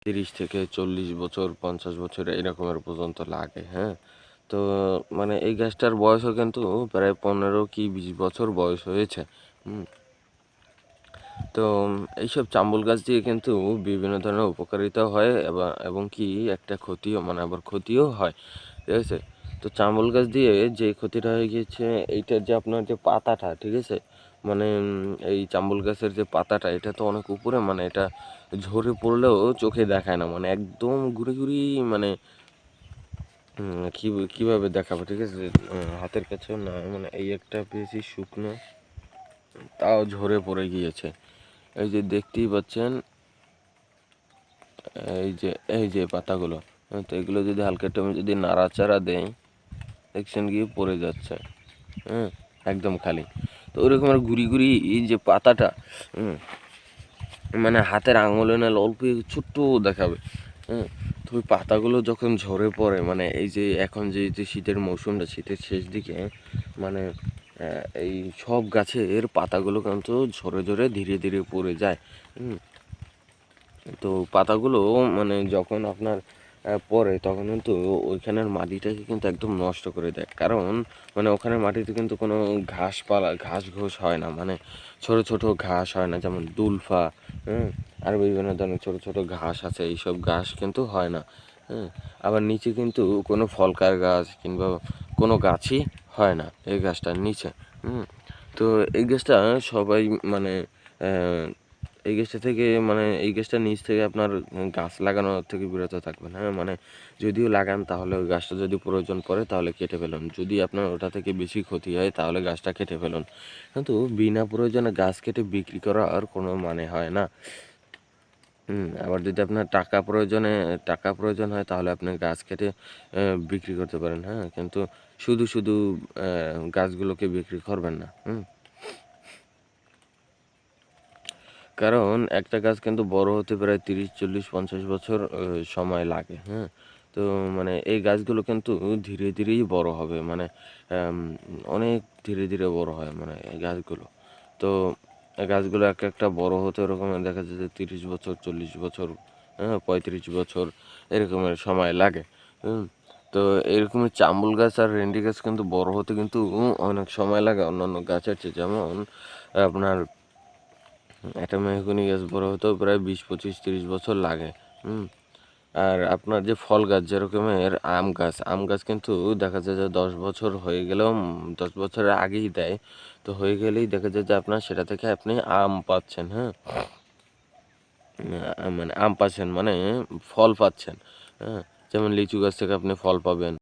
30 থেকে 40 বছর 50 বছর এরকমের পর্যন্ত লাগে, হ্যাঁ? তো মানে এই গাছটার বয়সও কিন্তু প্রায় 15 কি 20 বছর বয়স হয়েছে। হুম। তো এইসব চাম্বুল গাছ দিয়ে কিন্তু বিভিন্ন ধরনের উপকারিতা হয় এবং কি একটা ক্ষতিও মানে আবার ক্ষতিও হয়, ঠিক আছে? তো চাম্বুল গাছ দিয়ে যে ক্ষতিটা হয়ে গিয়েছে এইটার যে আপনার যে পাতাটা, ঠিক আছে? মানে এই চাম্বুল গাছের যে পাতাটা এটা তো অনেক উপরে, মানে এটা ঝরে পড়লেও চোখে দেখায় না, মানে একদম ঘুরে ঘুরি, মানে কিভাবে দেখাবো, ঠিক আছে? হাতের কাছেও না, মানে এই একটা পেয়েছি শুকনো, তাও ঝরে পড়ে গিয়েছে। এই যে দেখতেই পাচ্ছেন, এই যে পাতাগুলো, তো এগুলো যদি হালকা একটু আমি যদি নাড়াচাড়া দেই, দেখছেন কি পড়ে যাচ্ছে, হ্যাঁ, একদম খালি। তো ওইরকম আর ঘুরি ঘুরি এই যে পাতাটা, মানে হাতের আঙুলে না অল্প ছোট্ট দেখাবে, হ্যাঁ। তো ওই পাতাগুলো যখন ঝরে পড়ে, মানে এই যে এখন যে শীতের মৌসুমটা, শীতের শেষ দিকে, মানে এই সব গাছের পাতাগুলো কিন্তু ঝরে ঝরে ধীরে ধীরে পড়ে যায়। তো পাতাগুলো মানে যখন আপনার পড়ে তখন কিন্তু ওইখানের মাটিটাকে কিন্তু একদম নষ্ট করে দেয়, কারণ মানে ওখানের মাটিতে কিন্তু কোনো ঘাস ঘোষ হয় না, মানে ছোট ছোট ঘাস হয় না, যেমন দুলফা, আর বিভিন্ন ধরনের ছোট ছোট ঘাস আছে, এইসব ঘাস কিন্তু হয় না, হ্যাঁ। আবার নিচে কিন্তু কোনো ফলকার গাছ কিংবা কোনো গাছই হয় না এই গাছটার নিচে। তো এই গাছটা সবাই মানে এই গাছটা থেকে মানে এই গাছটার নিচ থেকে আপনার গাছ লাগানোর থেকে বিরত থাকবেন, হ্যাঁ। মানে যদিও লাগান তাহলে ওই গাছটা যদি প্রয়োজন পড়ে তাহলে কেটে ফেলুন, যদি আপনার ওটা থেকে বেশি ক্ষতি হয় তাহলে গাছটা কেটে ফেলুন, কিন্তু বিনা প্রয়োজনে গাছ কেটে বিক্রি করার কোনো মানে হয় না। আবার যদি আপনার টাকা প্রয়োজন হয় তাহলে আপনি গাছ কেটে বিক্রি করতে পারেন, হ্যাঁ, কিন্তু শুধু শুধু গাছগুলোকে বিক্রি করবেন না। কারণ একটা গাছ কিন্তু বড় হতে প্রায় 30 40 50 বছর সময় লাগে, হ্যাঁ। তো মানে এই গাছগুলো কিন্তু ধীরে ধীরেই বড় হবে, মানে অনেক ধীরে ধীরে বড় হয় মানে এই গাছগুলো। তো এই গাছগুলো একটা বড় হতে ওরকম দেখা যায় যে 30 বছর 40 বছর, হ্যাঁ, 35 বছর এরকমের সময় লাগে। তো এরকমের চাম্বুল গাছ আর রেন্ডি গাছ কিন্তু বড় হতে কিন্তু অনেক সময় লাগে অন্যান্য গাছের চেয়ে, যেমন আপনার একটা মেহগনি গাছ বড় হতেও প্রায় 20 25 30 বছর লাগে। আর আপনার যে ফল গাছ যেরকমের আম গাছ কিন্তু দেখা যায় যে 10 বছর হয়ে গেলেও 10 বছরের আগেই দেয়। তো হয়ে গেলেই দেখা যায় যে আপনার সেটা থেকে আপনি আম পাচ্ছেন, হ্যাঁ। মানে আম পাচ্ছেন মানে ফল পাচ্ছেন, হ্যাঁ। যেমন লিচু গাছ থেকে আপনি ফল পাবেন।